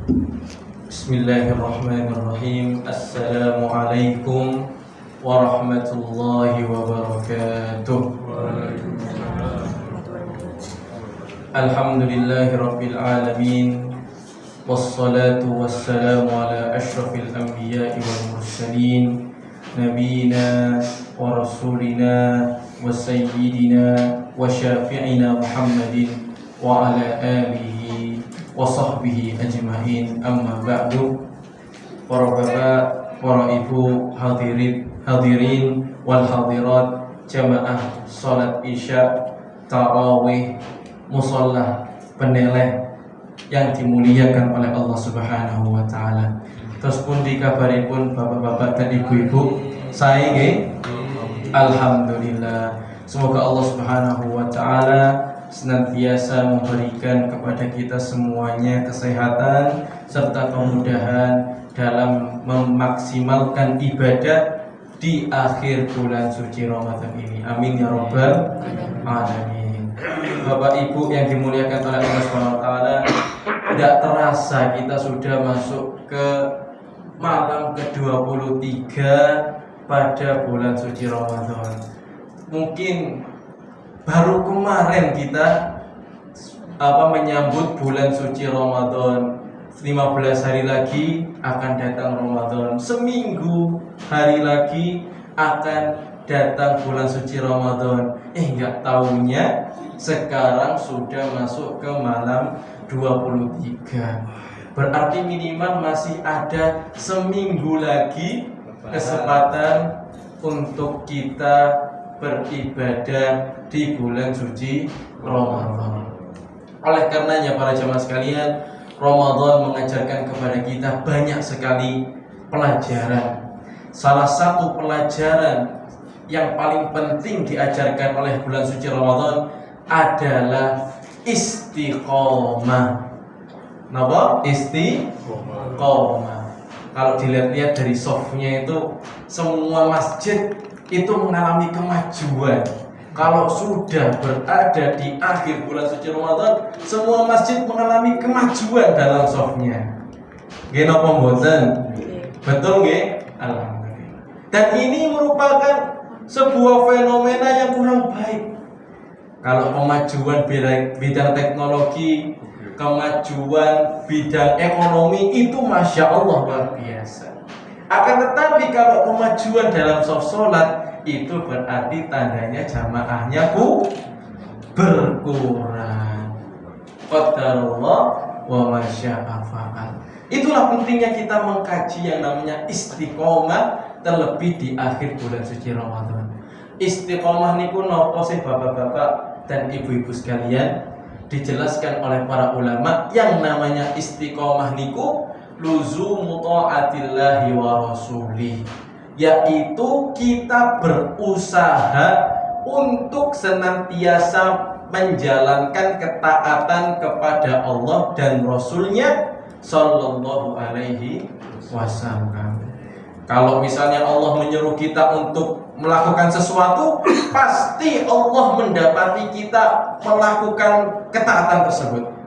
Bismillahirrahmanirrahim. Assalamualaikum warahmatullahi wabarakatuh. Alhamdulillahi rabbil alamin. Wassalatu wassalamu ala ashrafil anbiya'i wal mursalin, nabiyina wa rasulina wa sayyidina wa syafi'ina Muhammadin wa ala alihi wa sahbihi ajma'in. Amma ba'du. Para bapak, para ibu, hadirin wal hadirat, jamaah salat isya, tarawih, musalla peneleh yang dimuliakan oleh Allah Subhanahu wa taala. Terus pun dikabaripun bapak-bapak dan ibu-ibu, saya alhamdulillah. Semoga Allah Subhanahu wa taala senantiasa memberikan kepada kita semuanya kesehatan serta kemudahan dalam memaksimalkan ibadah di akhir bulan suci Ramadan ini. Amin ya rabbal alamin. Bapak Ibu yang dimuliakan oleh Allah Subhanahu wa taala, tidak terasa kita sudah masuk ke malam ke-23 pada bulan suci Ramadan. Mungkin baru kemarin kita menyambut bulan suci Ramadan. 15 hari lagi akan datang Ramadan. Seminggu hari lagi akan datang bulan suci Ramadan. Enggak tahunya sekarang sudah masuk ke malam 23. Berarti minimal masih ada seminggu lagi kesempatan untuk kita beribadah di bulan suci Ramadan. Oleh karenanya para jamaah sekalian, Ramadan mengajarkan kepada kita banyak sekali pelajaran. Salah satu pelajaran yang paling penting diajarkan oleh bulan suci Ramadan adalah istiqomah. Napa? Istiqomah. Kalau dilihat-lihat dari softnya itu, semua masjid itu mengalami kemajuan. Kalau sudah berada di akhir bulan suci Ramadan, semua masjid mengalami kemajuan dalam softnya. Nggih napa mboten? Betul nggih? Alhamdulillah. Dan ini merupakan sebuah fenomena yang kurang baik. Kalau kemajuan bidang teknologi, kemajuan bidang ekonomi itu masya Allah luar biasa. Akan tetapi kalau kemajuan dalam sholat itu berarti tandanya jamaahnya berkurang. Qadarullah wa masya'a fa'al. Itulah pentingnya kita mengkaji yang namanya istiqomah, terlebih di akhir bulan suci Ramadan. Istiqomah niku napa sih bapak-bapak dan ibu-ibu sekalian? Dijelaskan oleh para ulama, yang namanya istiqomah niku luzumu ta'atillahi wa rasulih, yaitu kita berusaha untuk senantiasa menjalankan ketaatan kepada Allah dan Rasulnya Sallallahu alaihi wasallam. Kalau misalnya Allah menyuruh kita untuk melakukan sesuatu, pasti Allah mendapati kita melakukan ketaatan tersebut.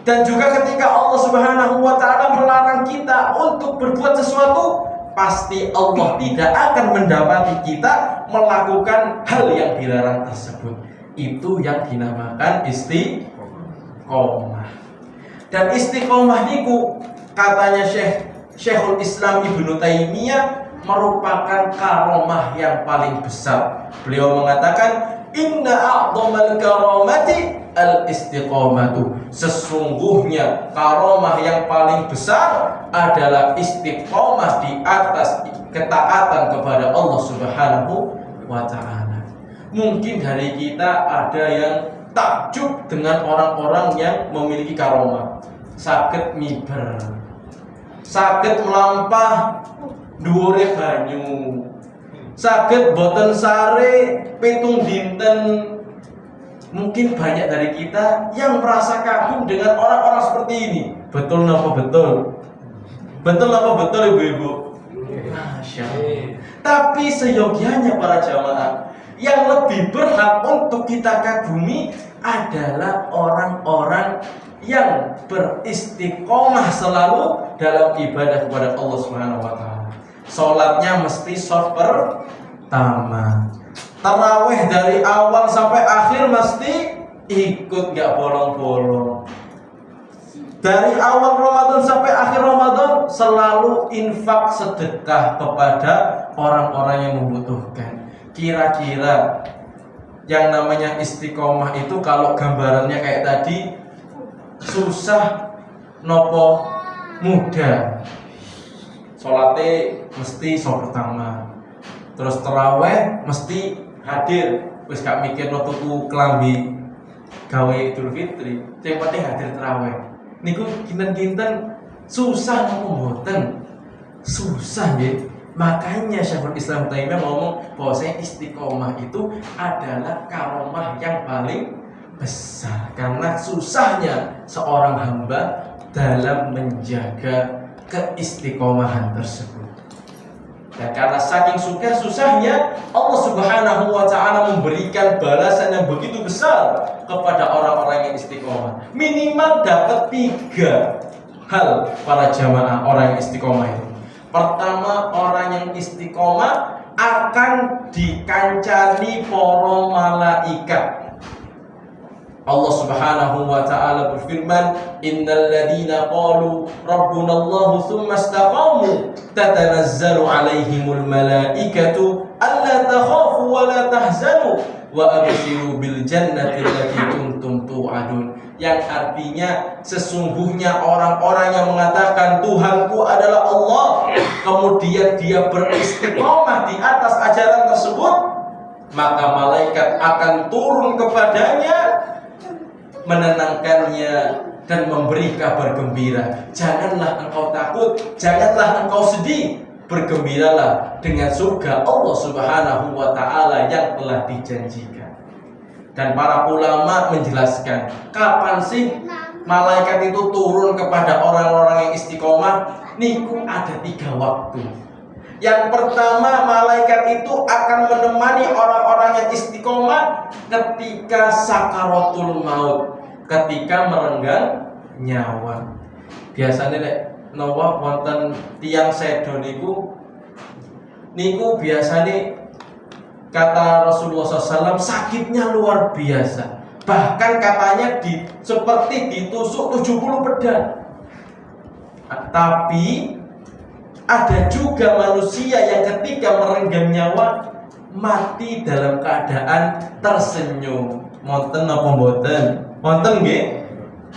Dan juga ketika Allah Subhanahu wa taala melarang kita untuk berbuat sesuatu, pasti Allah tidak akan mendapati kita melakukan hal yang dilarang tersebut. Itu yang dinamakan istiqomah. Dan istiqomah niku katanya Syekhul Islam Ibnu Taimiyah merupakan karomah yang paling besar. Beliau mengatakan, inna a'dhamal karamati al-istiqomatu. Sesungguhnya karomah yang paling besar adalah istiqomah di atas ketaatan kepada Allah Subhanahu wa ta'ala. Mungkin dari kita ada yang takjub dengan orang-orang yang memiliki karomah. Saged miber, saged melampah dhuwure banyu, saged boten sare pitung dinten. Mungkin banyak dari kita yang merasa kagum dengan orang-orang seperti ini. Betul napa betul? Betul napa betul ibu-ibu? Masya Allah. Tapi seyogianya para jamaah, yang lebih berhak untuk kita kagumi adalah orang-orang yang beristiqomah selalu dalam ibadah kepada Allah Subhanahu wa taala. Salatnya mesti shaf pertama. Tarawih dari awal sampai akhir mesti ikut, gak bolong-bolong. Dari awal Ramadan sampai akhir Ramadan selalu infak sedekah kepada orang-orang yang membutuhkan. Kira-kira yang namanya istiqomah itu kalau gambarannya kayak tadi, susah nopo mudah. Sholatnya mesti sholat pertama, terus terawih mesti hadir, wis gak mikir no tuku kelambi gawe Idul Fitri, yang penting hadir terawih. Niku kinten-kinten susah nopo mboten? Susah nggih. Makanya Syekhul Islam Taimiyah ngomong bahwasanya istiqomah itu adalah karomah yang paling besar, karena susahnya seorang hamba dalam menjaga keistiqomahan tersebut. Dan karena saking susahnya Allah Subhanahu wa taala memberikan balasan yang begitu besar kepada orang-orang yang istiqomah. Minimal dapat 3 hal para jamaah orang yang istiqomah itu. Pertama, orang yang istiqomah akan dikancani para malaikat. Allah Subhanahu wa taala berfirman, "Innal ladzina qalu rabbunallahu tsumma istaqamu tatanazzalu 'alaihimul malaikatu alla takhafu wa la tahzanu wa abshiru bil jannati allati kuntum tu'adun." Yang artinya sesungguhnya orang-orang yang mengatakan Tuhanku adalah Allah, kemudian dia beristiqomah di atas ajaran tersebut, maka malaikat akan turun kepadanya, menenangkannya dan memberi kabar gembira. Janganlah engkau takut, janganlah engkau sedih, bergembiralah dengan surga Allah Subhanahu wa taala yang telah dijanjikan. Dan para ulama menjelaskan, kapan sih malaikat itu turun kepada orang-orang yang istiqomah? Niku ada 3 waktu. Yang pertama, malaikat itu akan menemani orang-orang yang istiqomah ketika sakaratul maut, ketika merenggang nyawa. Biasanya nek nawa wonten tiyang sedo niku biasanya kata Rasulullah SAW sakitnya luar biasa. Bahkan katanya seperti ditusuk 70 pedang. Tapi ada juga manusia yang ketika merenggang nyawa mati dalam keadaan tersenyum. Wonten napa mboten? Wonten nggih?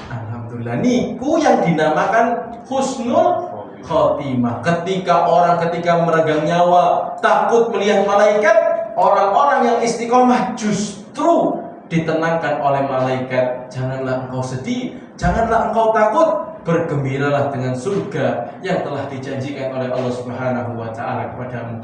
Alhamdulillah. Niku yang dinamakan husnul khotimah. Ketika merenggang nyawa takut melihat malaikat, orang-orang yang istiqomah justru ditenangkan oleh malaikat. Janganlah engkau sedih, janganlah engkau takut, bergembiralah dengan surga yang telah dijanjikan oleh Allah Subhanahu wa taala kepadamu.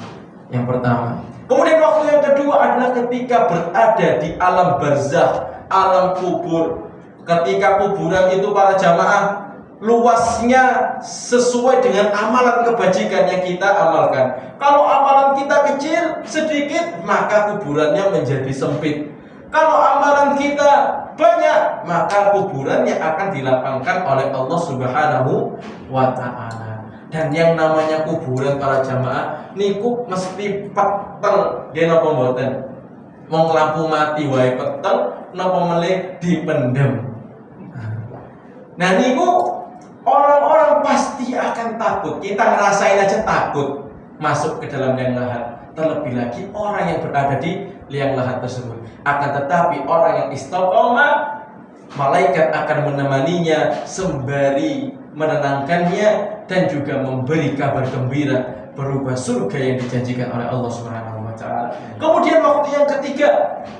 Yang pertama. Kemudian waktu yang kedua adalah ketika berada di alam barzakh, alam kubur. Ketika kuburan itu para jamaah luasnya sesuai dengan amalan kebajikan yang kita amalkan. Kalau amalan kita kecil sedikit, maka kuburannya menjadi sempit. Kalau amalan kita banyak, maka kuburannya akan dilapangkan oleh Allah Subhanahu wa taala. Dan yang namanya kuburan para jamaah niku mesti peteng, nggih napa mboten? Wong lampu mati wae peteng, napa melih dipendem. Nah niku orang-orang pasti akan takut. Kita ngerasain aja takut masuk ke dalam liang lahat. Terlebih lagi orang yang berada di liang lahat tersebut. Akan tetapi orang yang istiqomah, malaikat akan menemaninya sembari menenangkannya dan juga memberi kabar gembira berupa surga yang dijanjikan oleh Allah Subhanahu wa taala. Kemudian waktu yang ketiga,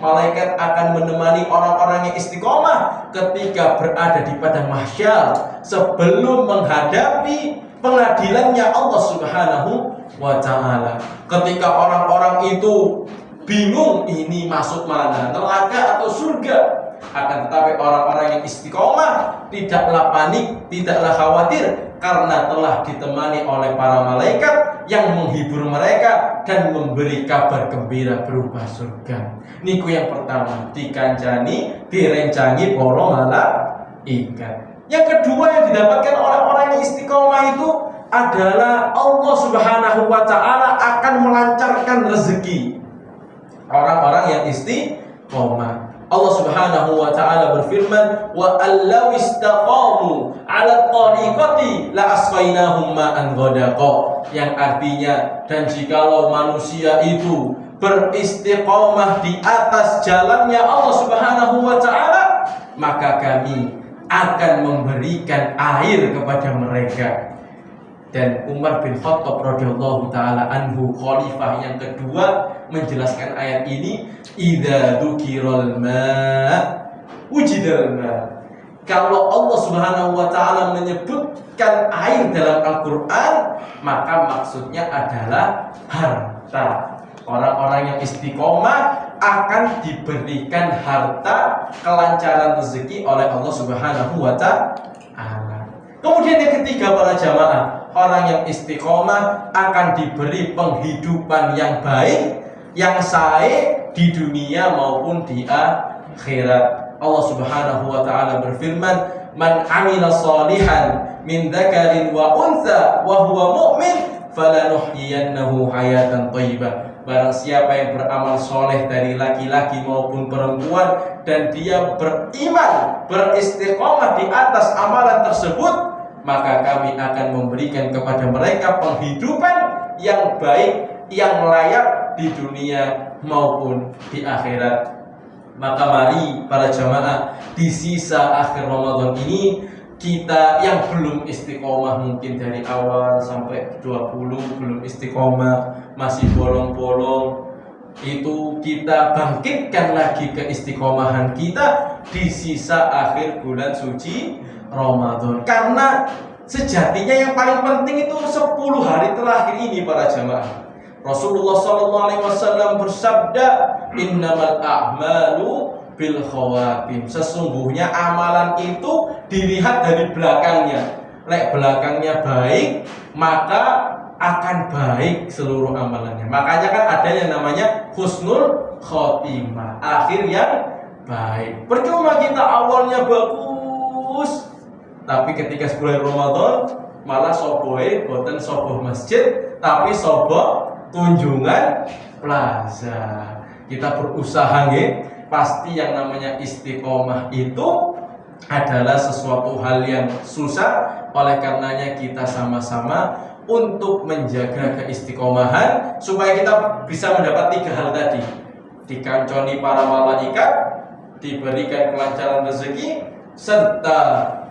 malaikat akan menemani orang-orang yang istiqomah ketika berada di padang mahsyar sebelum menghadapi pengadilannya Allah Subhanahu wa taala. Ketika orang-orang itu bingung ini masuk mana, neraka atau surga. Akan tetapi orang-orang yang istiqomah tidaklah panik, tidaklah khawatir, karena telah ditemani oleh para malaikat yang menghibur mereka dan memberi kabar gembira berupa surga. Niku yang pertama, dikancani, direncangi para malaikat. Yang kedua yang didapatkan oleh orang yang istiqomah itu adalah Allah Subhanahu wa ta'ala akan melancarkan rezeki orang-orang yang istiqomah. Allah Subhanahu wa ta'ala berfirman, wa allaw istaqamu 'ala tariqati la asqainahum ma'an ghadaqa, yang artinya, dan jikalau manusia itu beristiqomah di atas jalannya Allah Subhanahu wa ta'ala, maka kami akan memberikan air kepada mereka. Dan Umar bin Khattab radhiyallahu taala anhu, khalifah yang kedua, menjelaskan ayat ini, idza dzukiral ma' wujidal ma'. Kalau Allah Subhanahu wa taala menyebutkan air dalam Al-Qur'an, maka maksudnya adalah harta. Orang-orang yang istiqomah akan diberikan harta, kelancaran rezeki oleh Allah Subhanahu wa ta'ala. Kemudian yang ketiga para jamaah, orang yang istiqomah akan diberi penghidupan yang baik, yang sae di dunia maupun di akhirat. Allah Subhanahu wa ta'ala berfirman, man amila salihan min dzakarin wa untha wa huwa mu'min falanuhyiyannahu hayatan thayyibah. Barang siapa yang beramal soleh dari laki-laki maupun perempuan dan dia beriman, beristiqomah di atas amalan tersebut, maka kami akan memberikan kepada mereka penghidupan yang baik, yang layak di dunia maupun di akhirat. Maka mari para jamaah, di sisa akhir Ramadan ini, kita yang belum istiqomah mungkin dari awal sampai 20 belum istiqomah, masih bolong-bolong, itu kita bangkitkan lagi keistiqomahan kita di sisa akhir bulan suci Ramadan. Karena sejatinya yang paling penting itu 10 hari terakhir ini para jamaah. Rasulullah SAW bersabda, innamal a'malu bil khawatim. Sesungguhnya amalan itu dilihat dari belakangnya. Lek belakangnya baik, maka akan baik seluruh amalannya. Makanya kan ada yang namanya husnul khotimah, akhir yang baik. Percuma kita awalnya bagus, tapi ketika sebulan Ramadan malah sobohe boten soboh masjid, tapi soboh kunjungan plaza. Kita berusaha nggih. Pasti yang namanya istiqomah itu adalah sesuatu hal yang susah. Oleh karenanya kita sama-sama untuk menjaga keistiqomahan supaya kita bisa mendapat 3 hal tadi. Dikanconi para malaikat, diberikan kelancaran rezeki, serta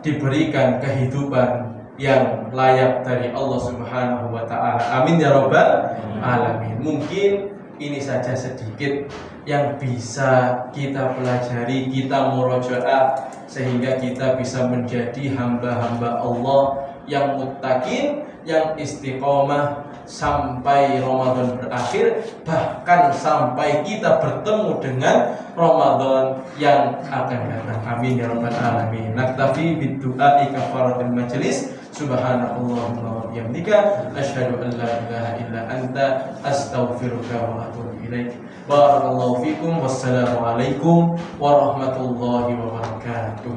diberikan kehidupan yang layak dari Allah Subhanahu wa ta'ala. Amin ya rabbal alamin. Mungkin ini saja sedikit yang bisa kita pelajari, kita murojaah, sehingga kita bisa menjadi hamba-hamba Allah yang muttaqin, yang istiqomah sampai Ramadan berakhir, bahkan sampai kita bertemu dengan Ramadan yang akan datang. Amin ya rabbal alamin. Naktafi bid-du'ai kafaratul majlis. Subhanallahumma wa bihamdika asyhadu an la ilaha illa anta astaghfiruka wa atubu ilaik. Barakallahu fikum. Wassalamu alaikum warahmatullahi wabarakatuh.